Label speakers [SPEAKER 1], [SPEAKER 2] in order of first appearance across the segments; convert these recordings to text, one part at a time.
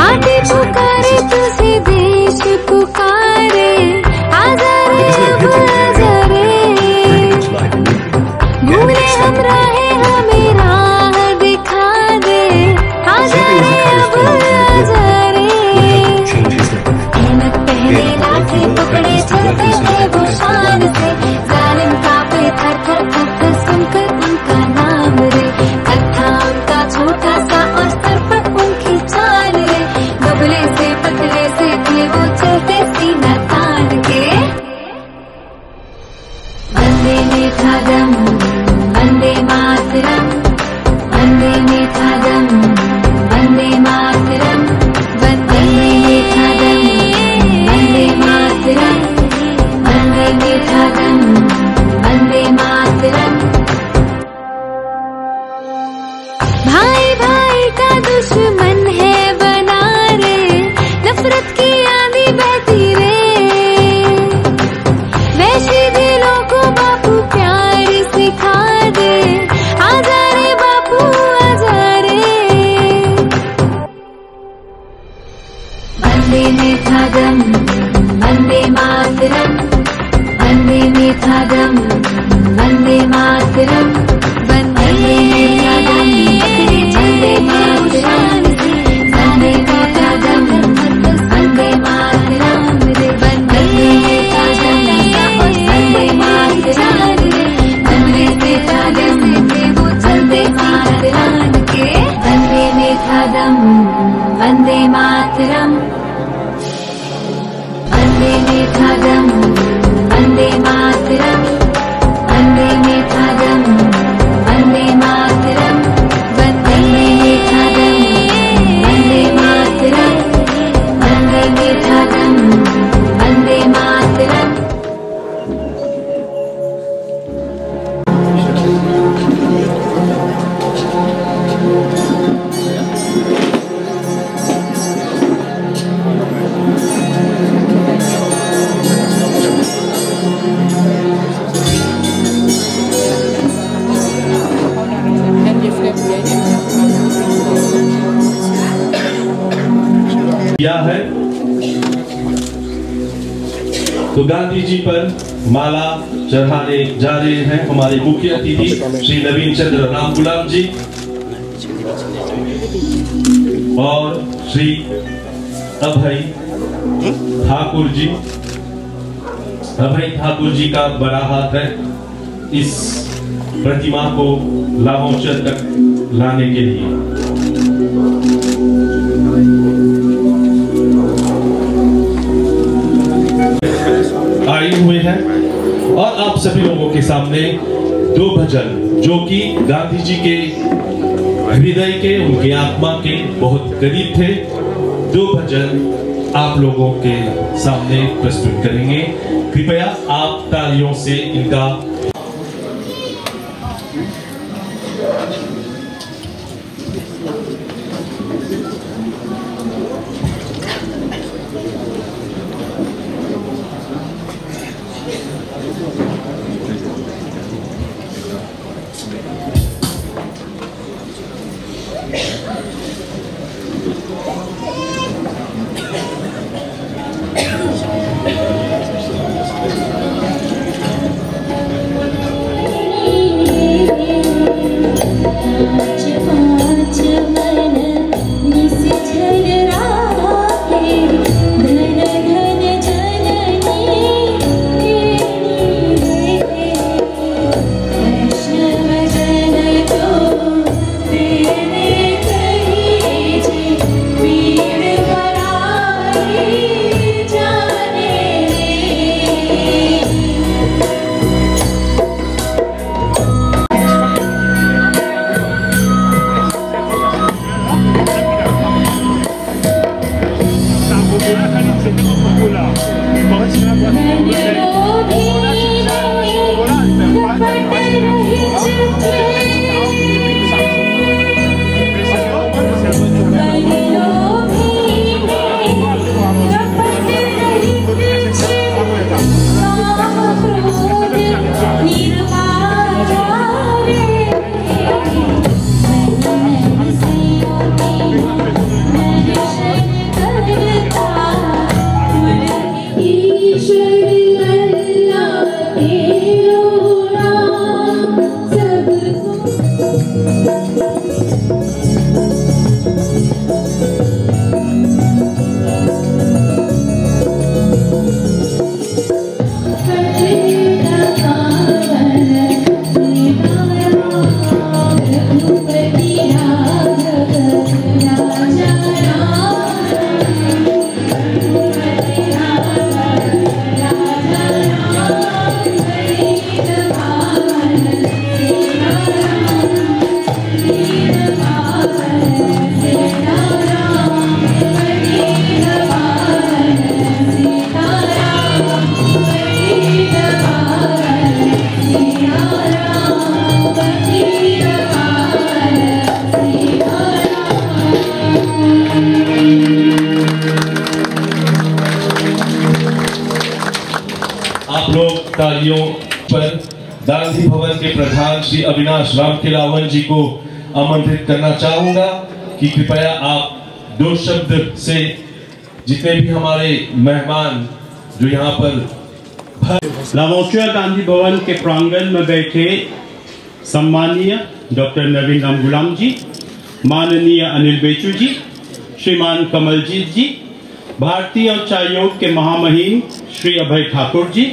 [SPEAKER 1] माटी पुकारे तुझे देश पुकारे, आजा रे अब आजा रे, भूले हम राहे हमें राह दिखा दे, आजा रे अब आजा रे। मेहनत पहले लाठी पकड़े चलते थे वो शान से, जालिम कांपे थर थर थर थर सुनकर उनका नाम रे, कथा उनका छोटा सा और सर पर उनकी चाल रे, दुबले से पतले से थे वो चलते सीना तान के। वंदे में था दम वंदे मातरम, वंदे में था दम वंदे मातरम, वंदे में था दम वंदे मातरम, वंदे में था दम वंदे मातरम। भाई भाई का दुश्मन है बना रे, नफरत की आंधी बहती रे, वैसे दिलों को बापू प्यार सिखा दे, आजा रे बापू आजा रे। वंदे में था दम वंदे मातरम, वंदे में था दम वंदे मातरम, वंदे में था दम वंदे मातरम, वंदे में था दम वंदे मातरम, वंदे में था दम वंदे मातरम, वंदे में था दम वो वंदे मातरम के। वंदे में था दम वंदे मातरम, वंदे में था दम वंदे मातरम, वंदे में था दम वंदे मातरम, वंदे में था दम वंदे मातरम, वंदे में था दम वंदे मातरम।
[SPEAKER 2] किया है तो गांधी जी पर माला चढ़ाने जा रहे हैं हमारे मुख्य अतिथि श्री नवीन चंद्र राम गुलाम जी और श्री अभय ठाकुर जी। अभय ठाकुर जी का बड़ा हाथ है इस प्रतिमा को लामोचर तक लाने के लिए। आए हुए हैं और आप सभी लोगों के सामने दो भजन जो कि गांधी जी के हृदय के, उनके आत्मा के बहुत करीब थे, दो भजन आप लोगों के सामने प्रस्तुत करेंगे। कृपया आप तालियों से इनका तालियों पर गांधी भवन के प्रधान श्री अविनाश राम खिलावन जी को आमंत्रित करना चाहूंगा कि कृपया आप 2 शब्द से जितने भी हमारे मेहमान जो यहाँ पर
[SPEAKER 3] लावोंचुआ गांधी भवन के प्रांगण में बैठे सम्मानीय डॉक्टर नवीन राम गुलाम जी, माननीय अनिल बेचू जी, श्रीमान कमलजीत जी, भारतीय उच्चायोग के महामहिम श्री अभय ठाकुर जी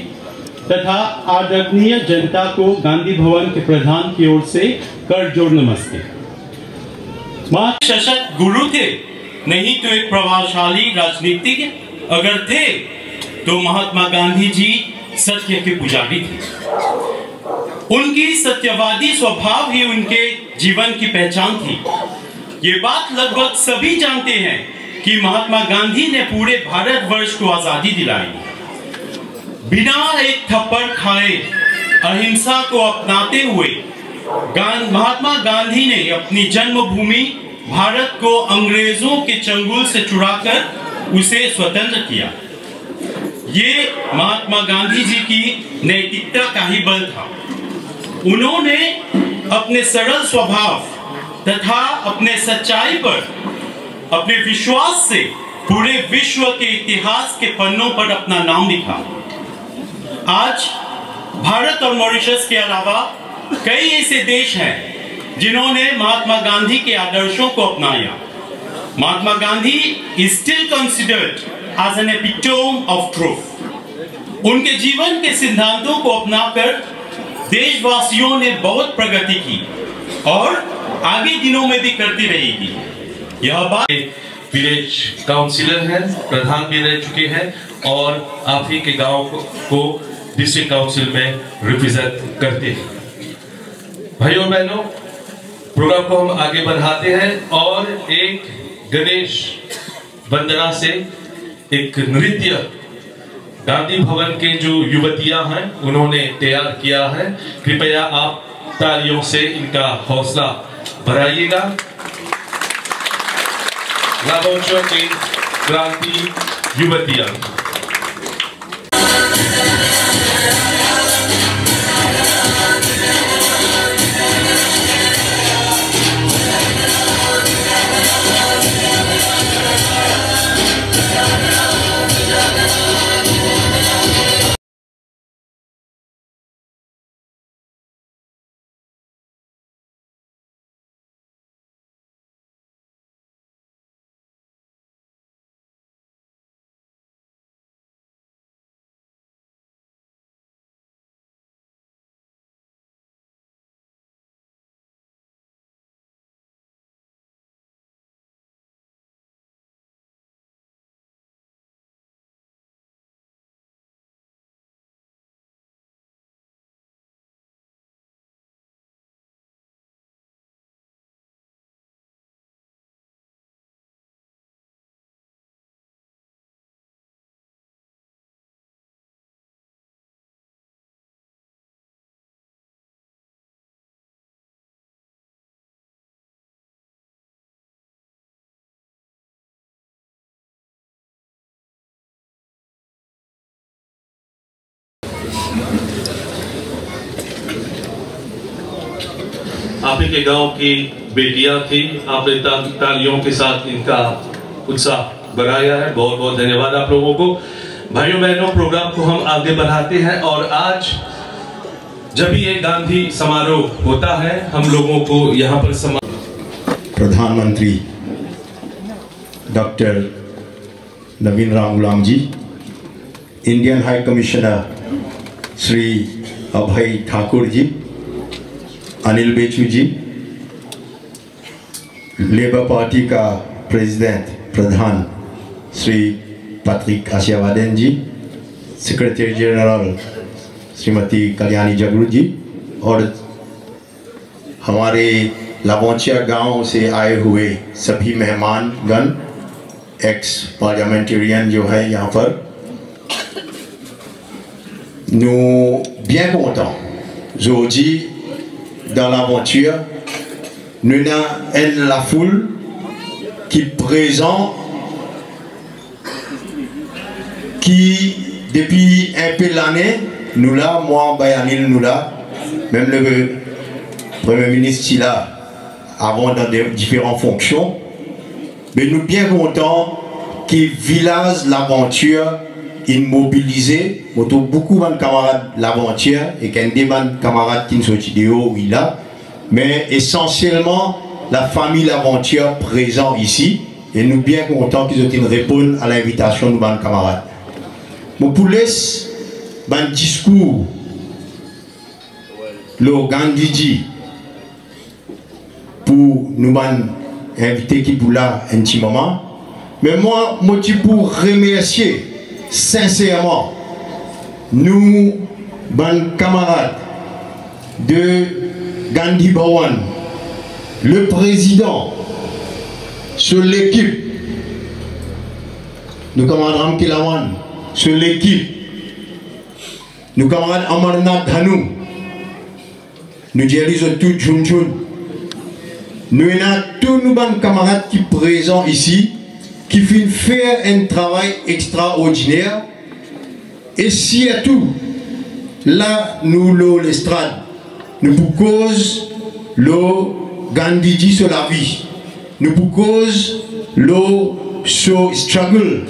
[SPEAKER 3] तथा आदरणीय जनता को गांधी भवन के प्रधान की ओर से करजोड़ नमस्ते। सशक्त गुरु थे, नहीं तो एक प्रभावशाली राजनीतिज्ञ, अगर थे तो महात्मा गांधी जी सत्य के पुजारी थे। उनकी सत्यवादी स्वभाव ही उनके जीवन की पहचान थी। ये बात लगभग सभी जानते हैं कि महात्मा गांधी ने पूरे भारतवर्ष को आजादी दिलाई। बिना एक थप्पड़ खाए अहिंसा को अपनाते हुए महात्मा गांधी ने अपनी जन्मभूमि भारत को अंग्रेजों के चंगुल से छुड़ाकर उसे स्वतंत्र किया। ये महात्मा गांधी जी की नैतिकता का ही बल था। उन्होंने अपने सरल स्वभाव तथा अपने सच्चाई पर अपने विश्वास से पूरे विश्व के इतिहास के पन्नों पर अपना नाम लिखा। आज भारत और मॉरिशस के अलावा कई ऐसे देश हैं जिन्होंने महात्मा गांधी के आदर्शों को अपनाया। Mahatma Gandhi is still considered as an epitome of truth. उनके जीवन के सिद्धांतों को अपनाकर देशवासियों ने बहुत प्रगति की और आगे दिनों में भी करती रहेगी। यह बात
[SPEAKER 2] विलेज काउंसिलर हैं, प्रधान भी रह चुके हैं और आप ही के गांव को डिस्ट्रिक्ट काउंसिल में रिप्रेजेंट करते हैं। भाइयों बहनों, प्रोग्राम को हम आगे बढ़ाते हैं और एक गणेश वंदना से एक नृत्य गांधी भवन के जो युवतियां हैं उन्होंने तैयार किया है। कृपया आप तालियों से इनका हौसला बढ़ाइएगा। लावोंचुआ की क्रांति युवतियां। आप ही के गांव की बेटियां थी, आपने तालियों के साथ इनका उत्साह बढ़ाया है। बहुत बहुत धन्यवाद आप लोगों को। भाइयों बहनों, प्रोग्राम को हम आगे बढ़ाते हैं और आज जब ये गांधी समारोह होता है हम लोगों को यहाँ पर
[SPEAKER 4] प्रधानमंत्री डॉक्टर नवीन राम गुलाम जी, इंडियन हाई कमिश्नर श्री अभय ठाकुर जी, अनिल बेचू जी, लेबर पार्टी का प्रधान श्री पैट्रिक आशियावादेन जी, सेक्रेटरी जनरल श्रीमती कल्याणी जगरू जी और हमारे लावोंचुआ गांव से आए हुए सभी मेहमानगण, एक्स पार्लियामेंटेरियन जो है यहाँ पर, nous bien contents aujourd'hui dans l'aventure. Nous avons la foule qui présente, qui depuis un peu l'année nous là, moi, Bayanil, nous là, même le Premier ministre, il a, avant dans des différentes fonctions, mais nous bien contents que Village L'Aventure immobilisé, beaucoup de camarades L'Aventure et qu'il y a des camarades qui sont vidéo, il a, mais essentiellement la famille L'Aventure présent ici et nous bien contents qu'ils ont répondu à l'invitation de nos camarades. Mon pour laisser un discours, le Gandhiji, pour nous inviter qui pour là un petit moment. Mais moi, je pour remercier sincèrement nous, camarades de Gandhi Bhawan, le président, sur l'équipe, nous camarades Kilawan, sur l'équipe, nous camarades Amarnath Dhanou, nous disons tout Junjun. Nous avons tous nos camarades qui sont présents ici, qui font faire un travail extraordinaire. Et si à tout, là, nous, l'estrade, nous pour cause le Gandhiji sur la vie, nous pour cause le struggle,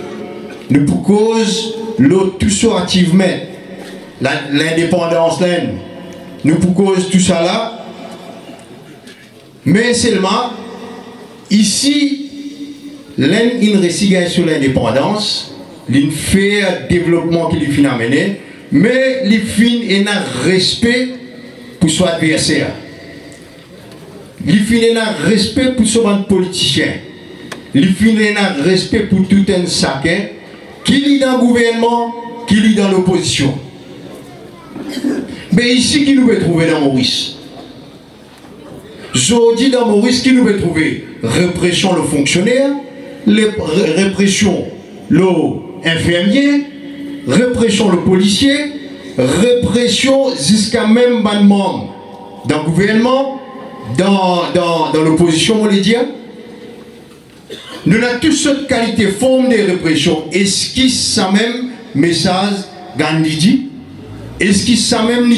[SPEAKER 4] nous pour cause le tout ce achievement, l'indépendance, nous pour cause tout ça là. Mais seulement, ici, une récit sur l'indépendance, une fait développement qui lui a mené, mais les fin et un respect pour son adversaire. Les fin et un respect pour son politicien. Les fin et un respect pour tout un chacun qui est dans le gouvernement, qui est dans l'opposition. Mais ici, qui nous peut trouver dans Maurice? Je dis dans Maurice qui nous peut trouver répression le fonctionnaire, répression l'infirmier, répression le policier, répression jusqu'à même ban membre dans le gouvernement, dans l'opposition, on les dit. Nous avons toutes sortes de qualités, formes de répression. Est-ce qu'il ça même message Gandhiji? Est-ce qu'il ça même nous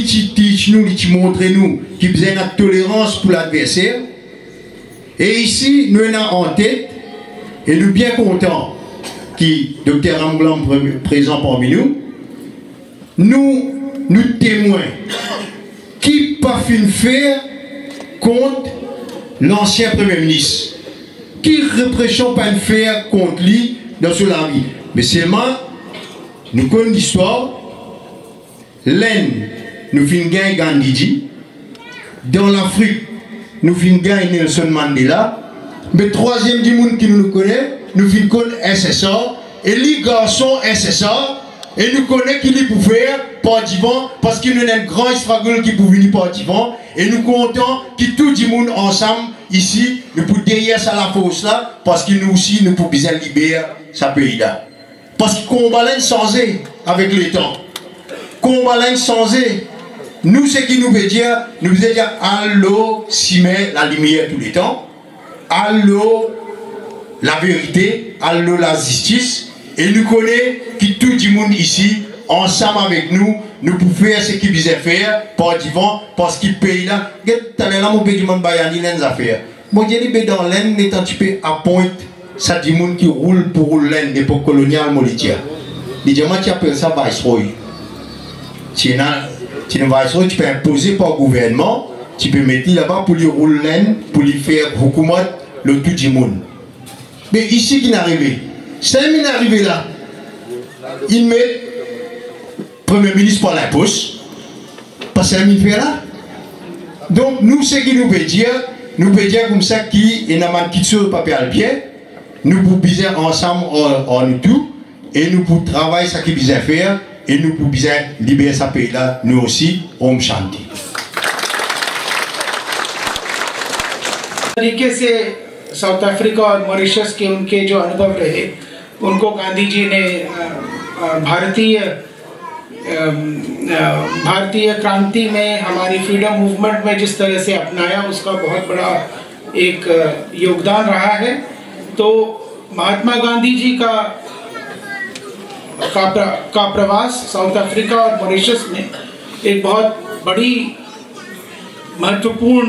[SPEAKER 4] montre nous qui faisait la tolérance pour l'adversaire? Et ici, nous avons en tête, et nous bien contents qui Dr Amblam présent parmi nous, nous témoins qui pas fin faire contre l'ancien Premier ministre, qui répression pas faire contre lui dans ce vie. Mais seulement, nous connaissons l'histoire. L'Inde, nous finissons gagner Gandhiji. Dans l'Afrique, nous finissons gagner Nelson Mandela. Mais troisième du monde qui nous connaît, nous finissons connaître SSR. Et les garçons SSR, et nous connaissons qui les peuvent faire par divan, parce qu'il y a un grand struggle qui peut venir par divan. Et nous comptons que tout le monde ensemble, ici, nous pouvons derrière ça la force là, parce que nous aussi, nous pouvons bien libérer ce pays-là. Parce qu'on va changer avec le temps. Combat changé. Nous, ce qui nous veut dire, allô, s'y met la lumière tous les temps, allô, la vérité, allô, la justice, et nous connaissons que tout le monde ici, ensemble avec nous, nous pouvons faire ce qu'ils disaient faire, par divan, parce qu'il paye là. Mon pays du monde bayani, les affaires. Moi, je dis dans l'aine, n'est un petit peu à point, ça dit monde qui roule pour l'aine, d'époque coloniale, moi, je dis. Les diamants, tu appelles ça Viceroy. Tu peux imposer par le gouvernement, tu peux mettre là-bas pour lui rouler, pour lui faire beaucoup le tout du monde. Mais ici, qui est arrivé, c'est un arrivé là. Il met Premier ministre par la poche, parce que c'est un fait là. Donc, nous, ce qui nous peut dire comme ça, qui est un qui sur le papier à pied, nous pouvons bien ensemble en nous tout, et nous pouvons travailler ce qu'il faut faire. Et nous pouvons bien libérer ce pays-là, nous aussi, Om Shanti.
[SPEAKER 5] तरीके से south Africa और मॉरिशस के उनके जो अनुभव रहे उनको गांधी जी ने भारतीय क्रांति में हमारी फ्रीडम मूवमेंट में जिस तरह से अपनाया उसका बहुत बड़ा एक योगदान रहा है। तो महात्मा गांधी जी का का प्रवास साउथ अफ्रीका और मॉरिशस में एक बहुत बड़ी महत्वपूर्ण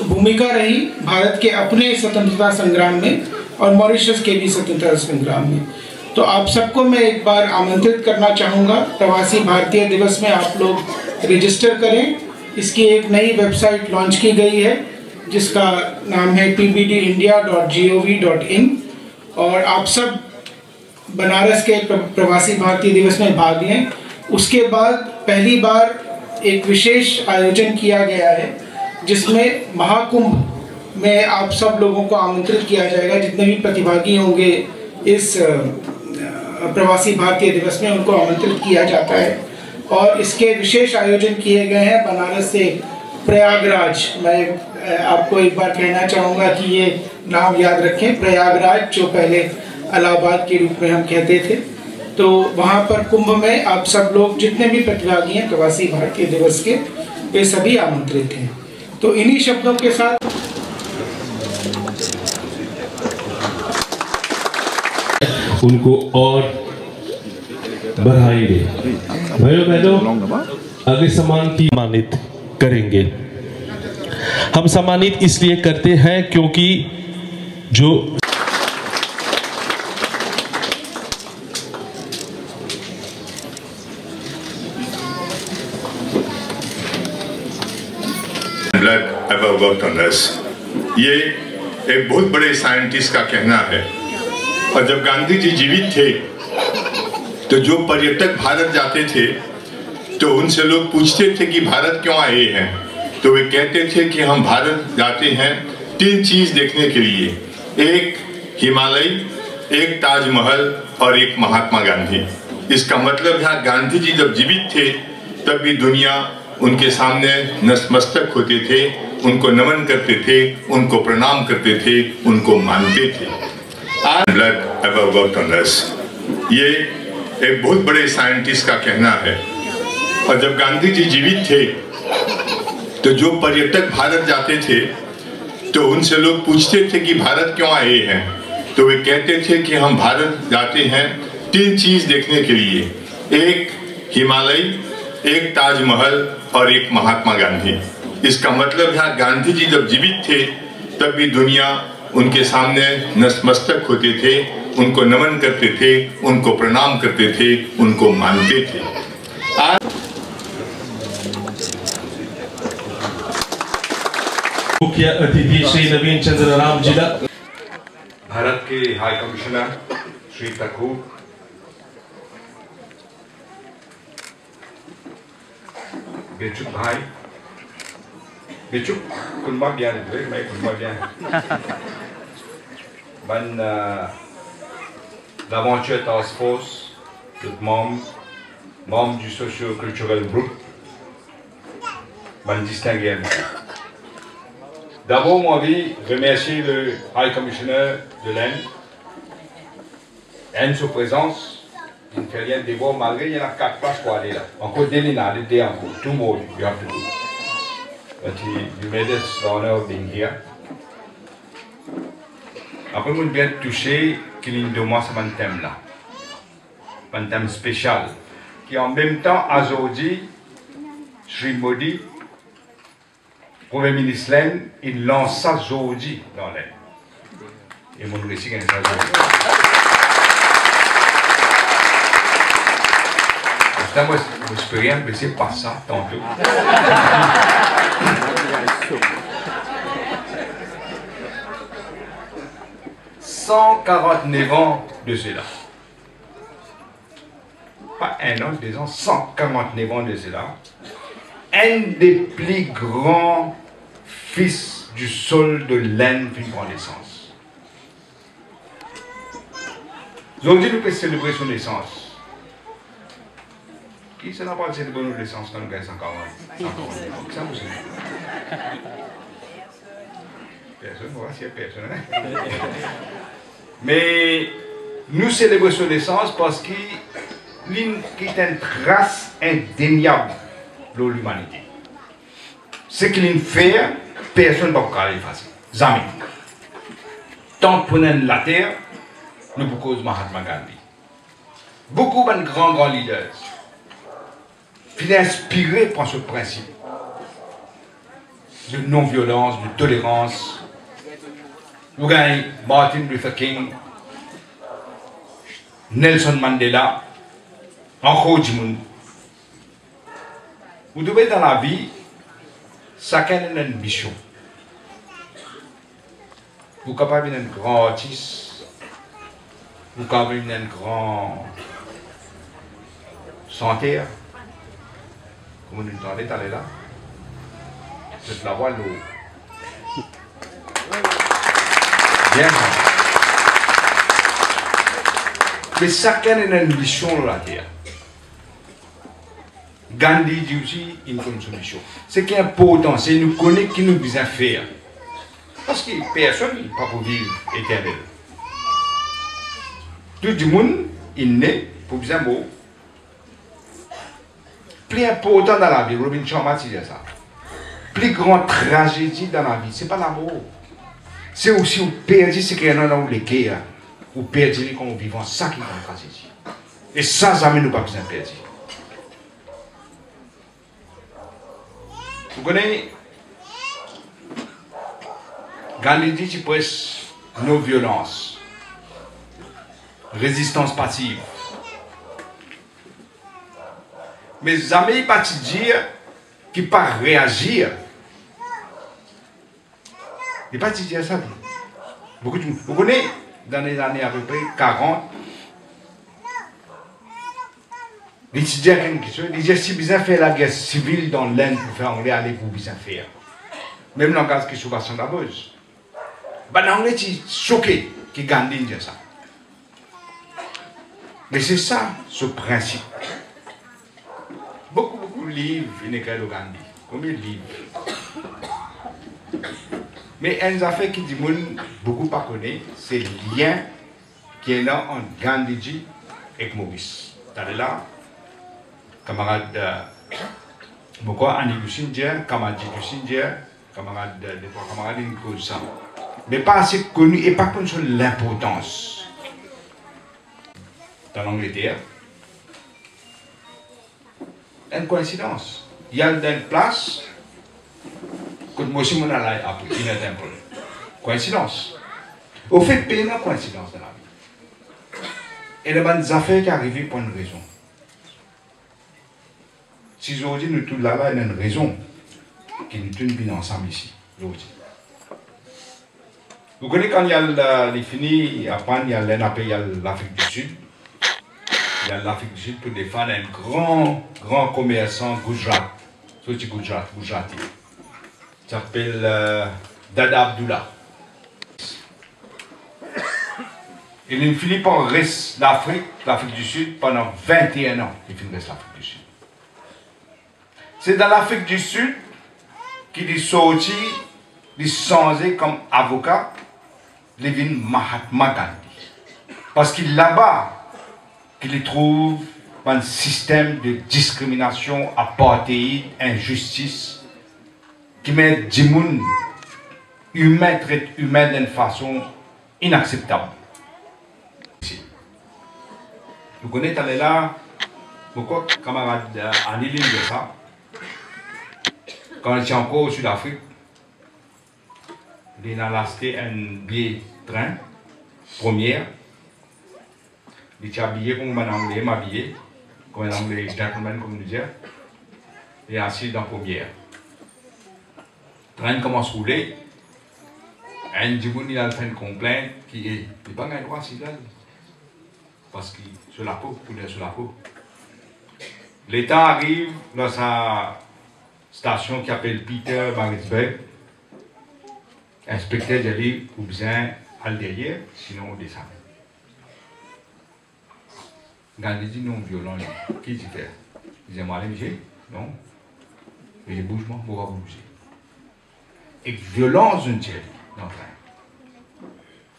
[SPEAKER 5] भूमिका रही भारत के अपने स्वतंत्रता संग्राम में और मॉरिशस के भी स्वतंत्रता संग्राम में। तो आप सबको मैं एक बार आमंत्रित करना चाहूँगा, प्रवासी भारतीय दिवस में आप लोग रजिस्टर करें। इसकी एक नई वेबसाइट लॉन्च की गई है जिसका नाम है pbdindia.gov.in और आप सब बनारस के प्रवासी भारतीय दिवस में भाग लें। उसके बाद पहली बार एक विशेष आयोजन किया गया है जिसमें महाकुंभ में आप सब लोगों को आमंत्रित किया जाएगा। जितने भी प्रतिभागी होंगे इस प्रवासी भारतीय दिवस में उनको आमंत्रित किया जाता है और इसके विशेष आयोजन किए गए हैं बनारस से प्रयागराज। मैं आपको एक बार कहना चाहूँगा कि ये नाम याद रखें, प्रयागराज जो पहले इलाहाबाद के रूप में हम कहते थे। तो वहाँ पर कुंभ में आप सब लोग जितने भी प्रतिभागी हैं प्रवासी भारतीय दिवस के, वे सभी आमंत्रित हैं। तो इन्हीं शब्दों के साथ
[SPEAKER 2] उनको और बधाई दे। भाइयों बहनों, आगे सम्मान की सम्मानित करेंगे। हम सम्मानित इसलिए करते हैं क्योंकि जो
[SPEAKER 6] ever worked on this। ये एक बहुत बड़े साइंटिस्ट का कहना है। और जब गांधी जी जीवित थे तो जो पर्यटक भारत जाते थे तो उनसे लोग पूछते थे कि भारत क्यों आए हैं, तो वे कहते थे कि हम भारत जाते हैं 3 चीज देखने के लिए, एक हिमालय, एक ताजमहल और एक महात्मा गांधी। इसका मतलब है गांधी जी जब जीवित थे तब भी दुनिया उनके सामने नतमस्तक होते थे, उनको नमन करते थे, उनको प्रणाम करते थे, उनको मानते थे। ever worked on this। ये एक बहुत बड़े साइंटिस्ट का कहना है। और जब गांधी जी जीवित थे तो जो पर्यटक भारत जाते थे तो उनसे लोग पूछते थे कि भारत क्यों आए हैं, तो वे कहते थे कि हम भारत जाते हैं 3 चीज देखने के लिए, एक हिमालय, एक ताजमहल और एक महात्मा गांधी। इसका मतलब है गांधी जी जब जीवित थे तब भी दुनिया उनके सामने नतमस्तक होते थे, उनको नमन करते थे, उनको प्रणाम करते थे, उनको मानते थे।
[SPEAKER 2] मुख्य अतिथि श्री नवीन चंद्र राम जिला,
[SPEAKER 7] भारत के हाई कमिश्नर श्री ठाकुर, बेचुक भाई, बेचुक कुंबा ज्ञान है, मैं कुंबा ज्ञान ban l'aventure task force, membre du socio-culturel groupe, ban distingué. D'abord, moi, je remercie le High Commissioner de l'Inde, sa présence. Il ne fait rien de voir, malgré il y en a 4 places pour aller là. Encore Delina, the day encore, 2 more you have to do. But you made us the honor of being here. Après, je suis bien touché qu'il y ait un thème là, un thème spécial, qui en même temps, aujourd'hui, Sri Modi, Premier ministre l'Inde, il lance ça aujourd'hui dans l'Inde. Et mon récit gagne ça aujourd'hui. Moi, je ne peux rien, mais c'est pas ça tantôt. 149 ans de cela. Pas un an, 2 ans, 149 ans de cela. Un des plus grands fils du sol de l'Inde vient prendre naissance. Aujourd'hui, nous pouvons célébrer son naissance. Qui ça n'a pas célébré notre naissance quand nous gagnons 140 ans? Ça vous dit? Personne, on va s'y personne. Mais nous célébrons son naissance parce qu'il est une trace indéniable de l'humanité. Ce qu'il fait, personne ne peut pas l'effacer. Jamais. Tant que nous la terre, nous pouvons cause Mahatma Gandhi. beaucoup de grands leaders qui sont inspirés par ce principe de non-violence, de tolérance. Vous avez Martin Luther King, Nelson Mandela, encore du monde. Vous devez dans la vie, chacun a une mission. Vous êtes capable d'être un grand artiste, vous êtes capable d'être un grand chanteur. Comme vous entendez, allez là. Je vais la voir l'eau. Bien. Mais chacun a une mission sur la terre. Gandhi dit aussi une solution. Ce qui est important, c'est nous connaître qui nous besoin faire. Parce que personne n'est pas pour vivre éternel. Tout le monde est né pour besoin beau. Plus important dans la vie, Robin Sharma dit ça. Plus grande tragédie dans la vie, ce n'est pas l'amour. C'est aussi où perdre ce qu'il y a dans les cœurs, ou perdre quand on vit, ça qui est une tragédie. Et ça, jamais nous pas besoin de perdre. Vous connaissez, Gandhi dit qu'il prêche nos violences, résistance passive. Mais jamais il pas dire qu'il ne peut pas réagir. Il ne peut pas dire ça. Beaucoup de monde. Vous connaissez, dans les années à peu près 40, il dit quelque chose. Il dit si besoin faire la guerre civile dans l'Inde pour faire anglais, allez pour besoin faire. Même dans le cas de Kishubasant Dabose. Ben, on est choqué que Gandhi dit ça. Mais c'est ça, ce principe. Beaucoup de livres, il y a de Gandhi. Combien de livres? Mais une affaire qui dit beaucoup pas connaît, c'est le lien qui est là entre Gandhiji et Maurice. T'as là, camarade pourquoi Annie Lucindia, camarade Lucindia, camarade Nkosa. Mais pas assez connu et pas connu sur l'importance. Dans l'Angleterre, une coïncidence. Il y a une place que moi aussi mon allait à Putin Temple. Coïncidence. Au fait, il y a une coïncidence dans la vie. Et il y a des affaires qui arrivent pour une raison. Si aujourd'hui nous tous là, il y a une raison qui nous tient bien ensemble ici. Vous connaissez quand il y a les finis, après il y a l'Afrique du Sud. Il y a l'Afrique du Sud pour défendre un grand commerçant Gujarat. C'est Gujarati. Il s'appelle Dada Abdullah. Il finit par rester l'Afrique du Sud pendant 21 ans. Il finit reste l'Afrique du Sud. C'est dans l'Afrique du Sud qu'il est sorti, il est changé comme avocat, Levin Mahatma Gandhi. Parce qu'il là-bas, qu'il trouve un système de discrimination, apartheid, injustice, qui met des gens humains traitent humains d'une façon inacceptable. Vous connaissez là, pourquoi camarade Annie de ça, quand il était encore au Sud-Afrique, il a acheté un billet de train, première. Il était habillé comme un anglais, m'habillé, comme un anglais gentleman, comme nous disons, et assis dans la première. Le train commence à rouler, et du coup, il a fait une complainte qui est, il n'est pas un droit s'il parce que sur la peau, tout est sur la peau. L'État arrive dans sa station qui s'appelle Peter Maritzburg. Inspecteur de l'île pour bien aller derrière, sinon on descend. Gandhi dit non violent, qui dit fait? Il dit moi, monsieur, non. Et je bouge, moi, pour bouger. Et violence, je ne tiens pas dans le train.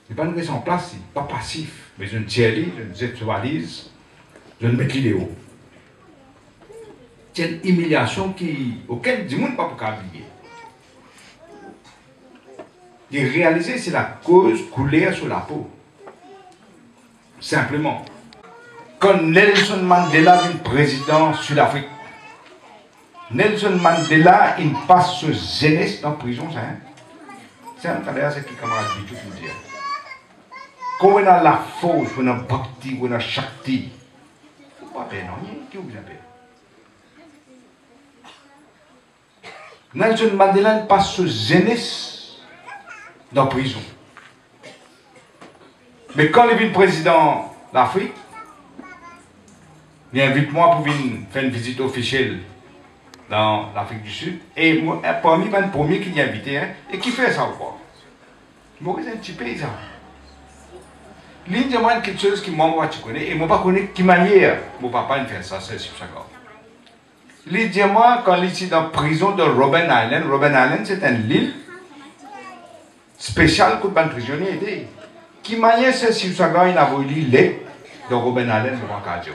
[SPEAKER 7] Ce n'est pas une raison en place, pas passif, mais je ne tiens pas, je ne sexualise, je ne mets l'idéo. C'est une humiliation auquel du monde ne peut pas oublier. De réaliser c'est la cause coulée sur la peau. Simplement. quand Nelson Mandela est président Sud-Afrique, Nelson Mandela, il passe ce jeunesse dans la prison, ça, hein? C'est un cas c'est qui camarade dit tout le dire. Quand on a la force, on a bhakti, on a shakti, il ne faut pas perdre, non? Qui vous appelle? Nelson Mandela passe ce jeunesse dans la prison. Mais quand il est président d'Afrique, il invite moi pour venir faire une visite officielle dans l'Afrique du Sud. Et moi, parmi les premiers qui l'ont invité, hein, et qui fait ça ou quoi? Maurice est un petit paysan. Il dit moi quelque chose qui moi tu connais, et moi pas connais qui manière mon papa fait ça, c'est sur ça. Il dit moi quand il est dans la prison de Robben Island c'est une île spéciale pour les prisonniers. Qui manière c'est sur ça, il a voulu l'île de Robben Island pour Kajo.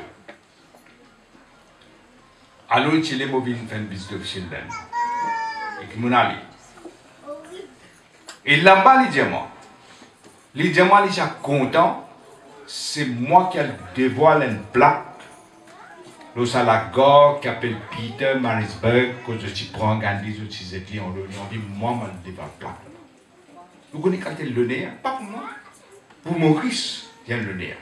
[SPEAKER 7] Alors il est mobile fait une visite officielle et qui m'en allait. Et là-bas, il dit moi, il est content, c'est moi qui dévoile une plaque. Là, c'est la gare qui appelle Peter Marisburg, quand je prends Gandhi, je suis écrit en l'honneur, on dit moi, je dévoile la plaque. Vous connaissez quand il le nez, pas pour moi, pour Maurice, il y a le nez.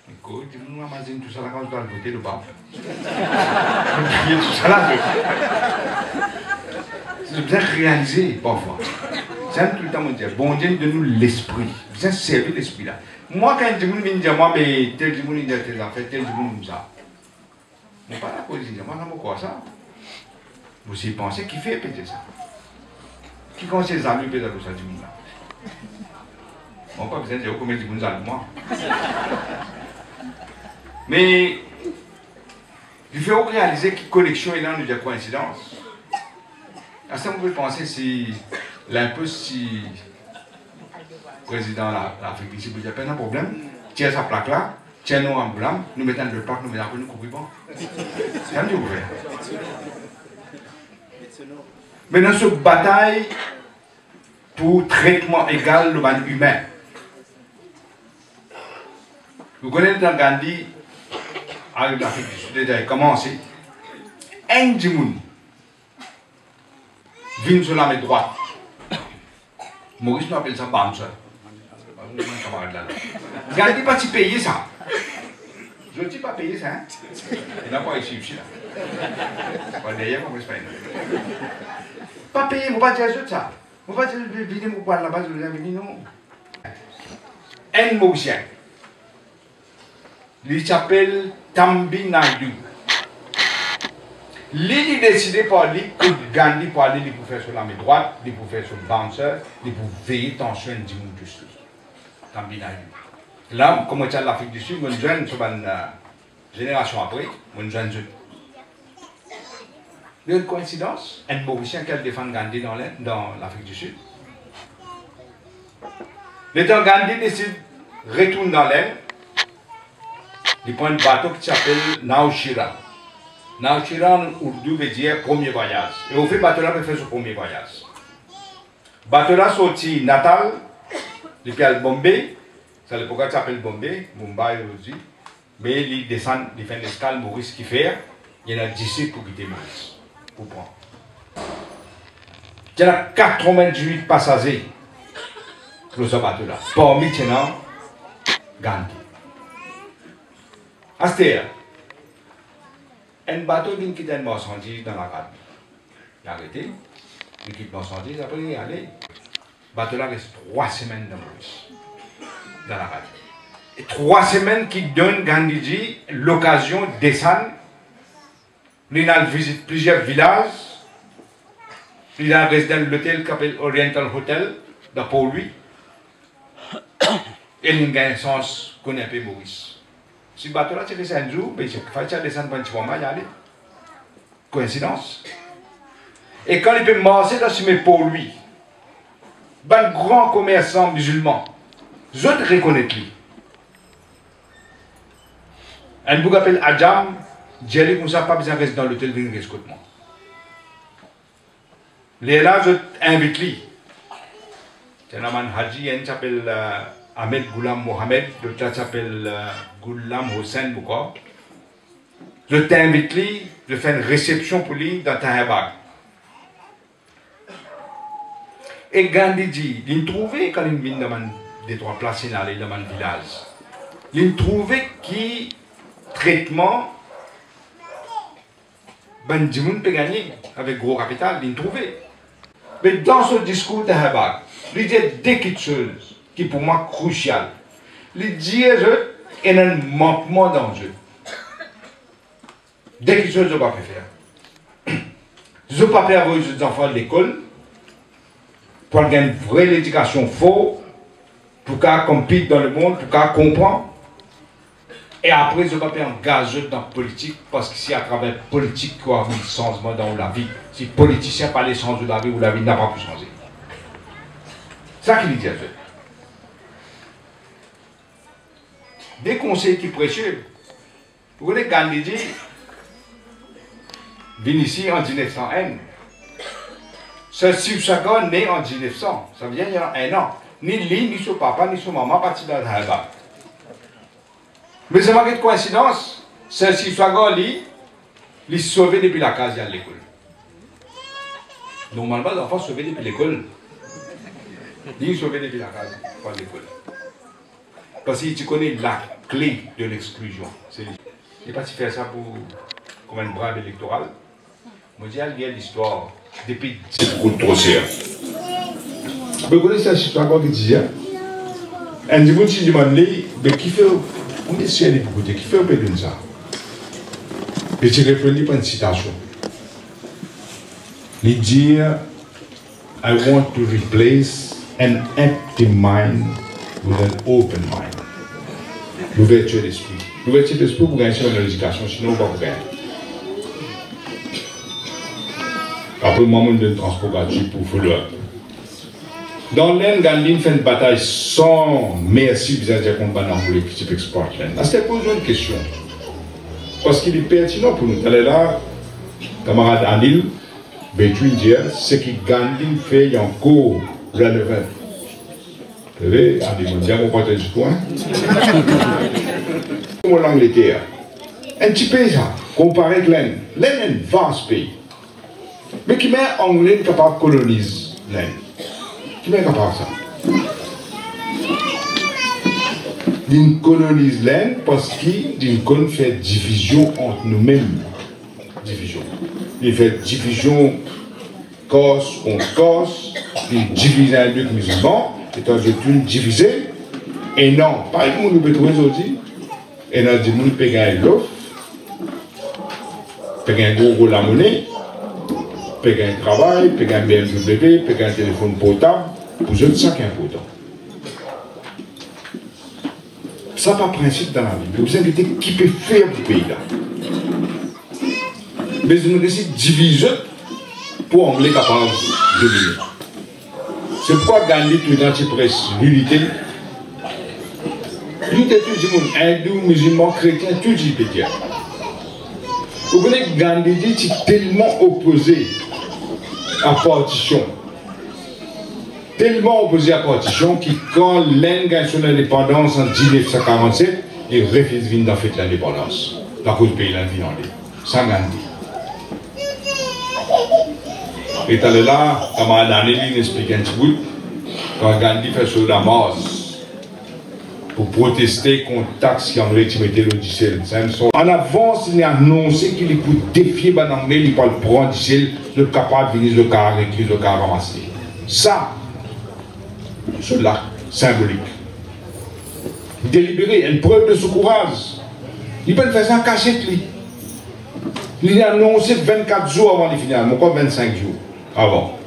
[SPEAKER 7] Écoute, je me imagine tout ça là quand je dois le voter, le pape. Je me tout ça là. C'est bien réalisé parfois. J'aime tout le temps me dire, bon Dieu, donne-nous l'esprit. Bien servir l'esprit là. Moi, quand je me dis, moi, mais tel jour, il y a tes affaires, tel jour, comme ça. Mais pas la cause, moi, je ne sais quoi ça. Vous y pensez, qui fait péter ça? Qui compte ses amis péter tout ça du monde là? Moi, pas besoin de dire combien de monde ça moi. Mais, il faut réaliser que connexion est là, nous dire coïncidence. À ça, vous pouvez penser si l'impôt, si le président de l'Afrique du Sud, il n'y a pas de problème, tiens sa plaque là, tiens nous en boulot, nous mettons le plaque, nous mettons un peu, nous couvrons. C'est un peu ouvert. Mais dans cette bataille pour traitement égal de l'humain humain, vous connaissez dans Gandhi, avec l'Afrique du Sud, déjà commencé, un du monde vient sur la main droite. Maurice nous appelle ça bouncer. Gandhi pas payer ça. Je ne dis pas payer ça. Hein? Il n'a pas ici là. Pas d'ailleurs, on ne pas. Pas payer, on ne va pas dire ça. On ne va pas dire vidéo pour voir là-bas, je vous ai dit non. Un Mauricien. Il s'appelle Tambi Naidu. Il a décidé par lui que Gandhi pour aller pour faire sur la main droite, il pour faire sur le bouncer, il pour veiller attention du monde juste. Tambi Naidu. Là, comme c'est l'Afrique du Sud, on jeune sur une génération après, on jeune jeune. Il y a une coïncidence, un Mauricien qui défend Gandhi dans l'Afrique du Sud. Le temps Gandhi décide de retourner dans l'air, il prend un bateau qui s'appelle Naushira. Naushira en Urdu veut dire premier voyage. Et au fait, bateau là, il fait son premier voyage. Bateau là sorti Natal, depuis à Bombay, c'est l'époque qui s'appelle Bombay, Mumbai aujourd'hui. Mais il descend, il fait une escale, Maurice qui fait, il y en a 17 pour quitter Maurice. Pour prendre. Il y a 98 passagers sur ce bateau là. Parmi maintenant, Gandhi. Astéa, un bateau qui quitte une marchandise dans la cabine. Il a arrêté, il quitte la marchandise, après il est allé. Le bateau là reste 3 semaines dans Maurice, dans la cabine. Et 3 semaines qui donnent Gandhiji l'occasion de descendre. Il a visité plusieurs villages. Il a résidé dans l'hôtel qui s'appelle Oriental Hotel, pour lui. Et il a un sens qu'on appelle Maurice. Si le bateau là, c'est resté un jour, mais il faut descendre pour un petit moment, y aller. Coïncidence. Et quand il peut marcher dans ce mais pour lui, un grand commerçant musulman, je te reconnais lui. Un bouc appelle Adjam, Jerry Moussa pas besoin de rester dans l'hôtel de l'escoutement. Les là, je t'invite lui. C'est un homme Haji, il s'appelle Ahmed Ghulam Mohamed, l'autre s'appelle Ghulam Hossein Boukar. Je t'invite lui, je fais une réception pour lui dans Tahabag. Et Gandhiji, il a trouvé quand il vient dans des trois places dans le village. Il a trouvé qui traitement Bandimoun peut gagner avec gros capital, il a trouvé. Mais dans ce discours de Tahabag, il dit deux petites choses qui pour moi cruciales. Il dit qu'il y a un manquement d'enjeu. Dès que je ne peux pas faire. Je ne peux pas faire les enfants de l'école pour avoir une vraie éducation forte, pour qu'ils compétent dans le monde, pour qu'ils comprennent. Et après, je ne peux pas engager dans la politique parce que c'est à travers la politique qu'il y a un changement dans la vie. Si les politiciens parlent du changement de la vie, ou la vie n'a pas pu changer. C'est ça qu'il dit. Des conseils qui précieux. Vous voyez, Gandhiji vient ici en 1901. Ce Shiv Sagar né en 1900. Ça veut dire qu'il y a un an. Ni lui, ni son papa, ni son maman partent dans le Tahabag. Mais c'est marqué de coïncidence. Ce Shiv Sagar, lui, il est sauvé depuis la case à l'école. Normalement, les enfants sont sauvés depuis l'école. Il est sauvé depuis la case à l'école. Parce que tu connais la clé de l'exclusion. Il n'est pas si faire ça pour comme un brave électoral. Moi, j'ai regardé l'histoire depuis 10 coups de trossière. Vous connaissez cette histoire qu'on dit, un dimanche, je demande, mais qui fait, on est sur les côtés, qui fait un peu de ça. Et tu réfléchis par une citation. Il dit, I want to replace an empty mind with an open mind. L'ouverture d'esprit. L'ouverture d'esprit pour gagner une éducation, sinon on ne va pas gagner. Après, moi, je donne transport gratuit pour Fouloir. Dans l'Inde, Gandhi fait une bataille sans merci vis-à-vis de combattant pour l'équipe export. C'était posé une question. Parce qu'il est pertinent pour nous. Allez là, camarade Anil, Bétuin, ce que Gandhi fait, il y a encore relevant. Vous savez, Anil, on dit, on partage du point. Comme l'Angleterre. Un petit pays, ça, comparé avec l'Inde. L'Inde est un vaste pays. Mais qui met l'Anglais capable de coloniser l'Inde. Qui met capable de ça? Il colonise l'Inde parce qu'il fait division entre nous-mêmes. Division. Il fait division Corse contre Corse, il divise un deux musulmans, et quand je suis divisé, et non, pas le monde peut trouver aujourd'hui, et non, du monde peut gagner l'offre, peut gagner gros la monnaie, peut gagner un travail, peut gagner un BMW, peut gagner un téléphone portable, pour je ne sais qu'un important. Ça n'est pas principe dans la vie. Mais vous invitez qui peut faire pour le pays là. Mais nous décidons de diviser pour Anglais capable de venir. C'est pourquoi Gandhi, tout dans la presse, l'unité. L'unité, tout le monde, hindou, musulman, chrétien, tout le monde peut dire. Vous voyez que Gandhi est tellement opposé à la partition. Tellement opposé à la partition que quand l'Inde gagne son indépendance en 1947, il refuse de venir dans fête l'indépendance. La cause du pays l'a vie en lui. Sans Gandhi. Et allé là, camarade Anil explique un petit bout, quand Gandhi fait sur la masse pour protester contre la taxe qui en rétimité le diesel. En avance, il a annoncé qu'il est pour défier Banamé, il parle prendre diesel, le capable de venir le cas réclus, le cas ramassé. Ça, c'est l'acte symbolique. Délibéré, une preuve de ce courage. Il peut faire ça en cachette, lui. Il a annoncé 24 jours avant les finales, mais quoi 25 jours avant.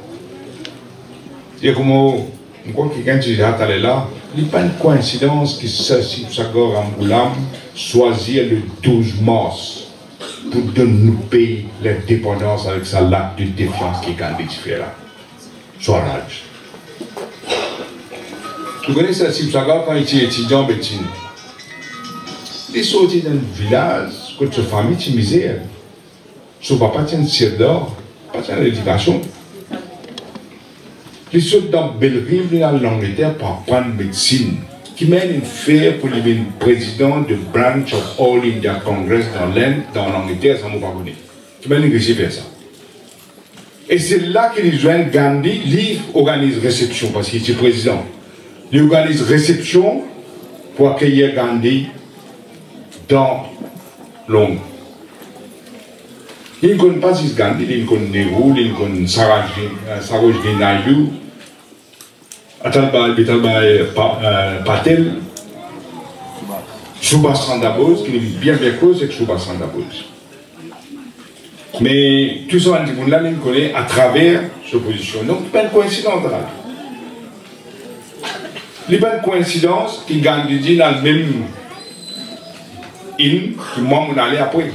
[SPEAKER 7] Et comme je crois que quelqu'un qui est là, il n'y a pas une coïncidence que Shiv Sagar Amboulam choisit le 12 mars pour donner nous pays l'indépendance avec sa l'acte de défiance qui est Gandhi fait là. Swaraj. Vous connaissez Shiv Sagar quand il était étudiant en médecine. Il est sorti d'un village, quand sa famille était misère. Son papa tient une cire d'or, pas tient l'éducation. Il saute dans Bellerive, dans l'Angleterre, pour apprendre médecine. qui mène une faire pour le président de Branch of All India Congress dans l'Angleterre, ça m'a pas connu. Qui mène une récipient ça. Et c'est là qu'il joint Gandhi, il organise réception, parce qu'il est président. Il organise réception pour accueillir Gandhi dans Londres. Il ne connaît pas si Gandhi, il ne connaît Nehru, il ne connaît Sarojini Naidu, Atal Bihari Patel, Subhash Chandra Bose, qui est bien close avec Subhash Chandra Bose. Mais tout ça, on le connaît à travers cette position. Donc, il n'y a pas de coïncidence là. Il n'y a pas de coïncidence qui Gandhi dit dans le même hymne que moi, je allé après.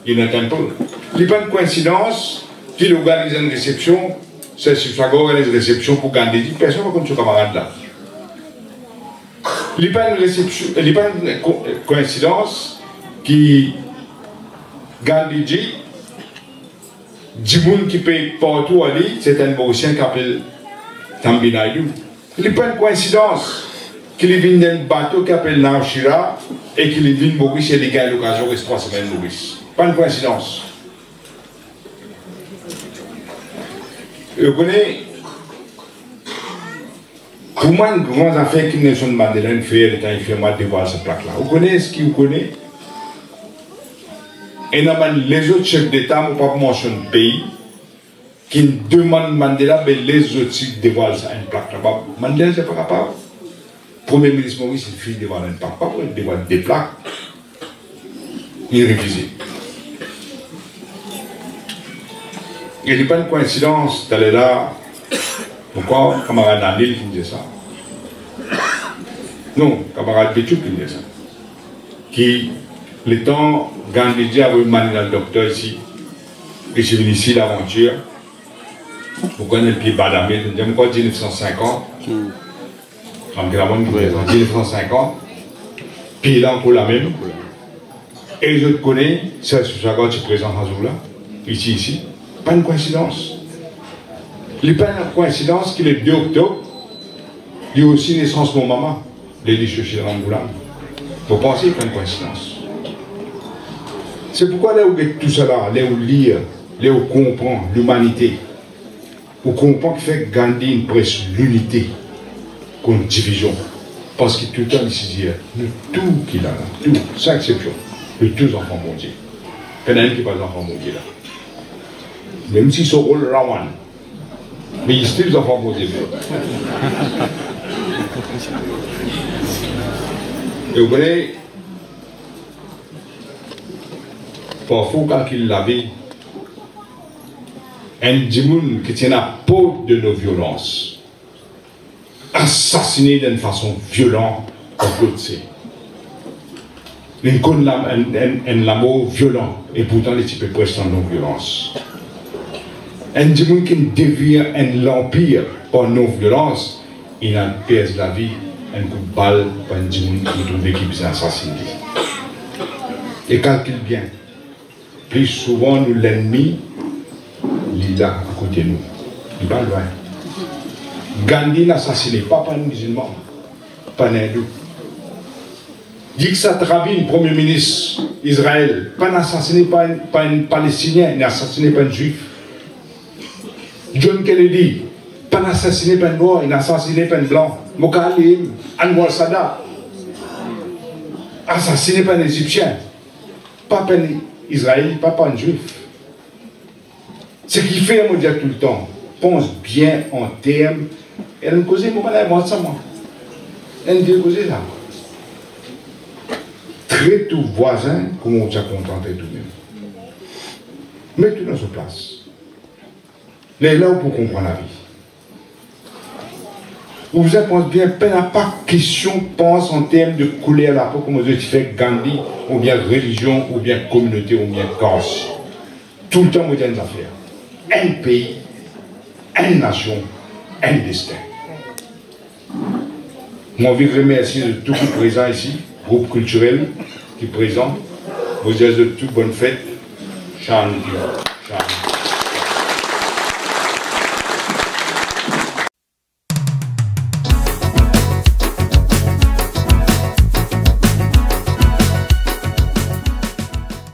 [SPEAKER 7] Il n'y a pas de coïncidence qu'il organise une réception. C'est sur sa organise une réception pour Gandhi. Personne ne va comme ce camarade là. Il n'y a pas une coïncidence qui Gandhi dit. Djimoun qui paye partout à lui, c'est un Mauricien qui s'appelle Thambi Naidu. Il n'y a pas une coïncidence qu'il vient d'un bateau qui s'appelle Navshira et qu'il vient de Maurice et il gagne l'occasion de rester 3 semaines de Maurice. Pas une coïncidence. Vous connaissez, pour moi, une grande affaire que Nelson Mandela a fait, il a fait moi de voir cette plaque-là. Vous connaissez ce qu'il vous connaît? Et les autres chefs d'État, je ne vais pas mentionner le pays, qui demandent Mandela, mais les autres dévoilent une plaque là-bas. Mandela, c'est pas capable. Le Premier ministre Maurice, il fait dévoiler une plaque, pas pour dévoiler des plaques. Il est révisé. Il n'y a pas une coïncidence d'aller là. Pourquoi camarade Danil qui disait ça? Non, camarade Béchou qui disait ça. Qui, le temps, Gandhi avait demandé le docteur ici, et je venu ici l'aventure. Vous connaissez le pied badamé, je me dis 1950. En 1950. Puis là, pour la même. Et je te connais, c'est ce que tu es présent à Zoula, ici. Pas une coïncidence. Il n'y a pas une coïncidence qu'il est 2 octobre, il y a aussi naissance de mon maman, les chez Rangoulam. Vous pensez qu'il n'y a pas une coïncidence. C'est pourquoi là où tout cela, là où lire, là où comprend l'humanité, où comprend qu'il fait Gandhi une presse l'unité contre division. Parce qu'il tout le temps ici dit, tout qu'il a là, tout, sans exception, de tous enfants mondiaux. Il y en a un qui n'est pas enfant mondial là. Même s'ils sont all around, mais ils sont tous enfants mondiaux. Et vous voyez, parfois quand il l'avait, un djimoun qui tient la peau de nos violences, assassiné d'une façon violente, comme l'autre sait. Un amour violent, et pourtant les types presque en non-violence. Un djimoun qui devient un empire par non-violence, il en perd la vie, un coup de balle par un djimoun qui trouve qui s'est assassiné. Et calcule bien. Plus souvent, nous l'ennemi, il est là à côté de nous. Il va loin. Gandhi n'assassinait pas un musulman, pas un hindou. Yitzhak Rabin, premier ministre d'Israël, pas assassiné pas un Palestinien, il n'a assassiné pas un juif. John Kennedy, pas assassiné pas un noir, il n'a assassiné pas un blanc. Mokalim, Anwar Sadat, assassiné pas un égyptien, pas un Israël, pas un juif. Ce qui fait, on dit tout le temps, pense bien en termes, et elle me cause, moi, ça, moi. Elle me dit, cause ça. Traite tout voisin comme on t'a contenté tout de même. Mets tout dans sa place. Mais là pour comprendre la vie. Vous pensez bien, peine à pas question, pense en termes de couler à la peau, comme vous avez fait Gandhi, ou bien religion, ou bien communauté, ou bien corse. Tout le temps, vous avez des affaires. Un pays, une nation, un destin. Moi, je veux remercier de tout le présent ici, groupe culturel qui est présent. Vous êtes de toute bonne fête. Shanti.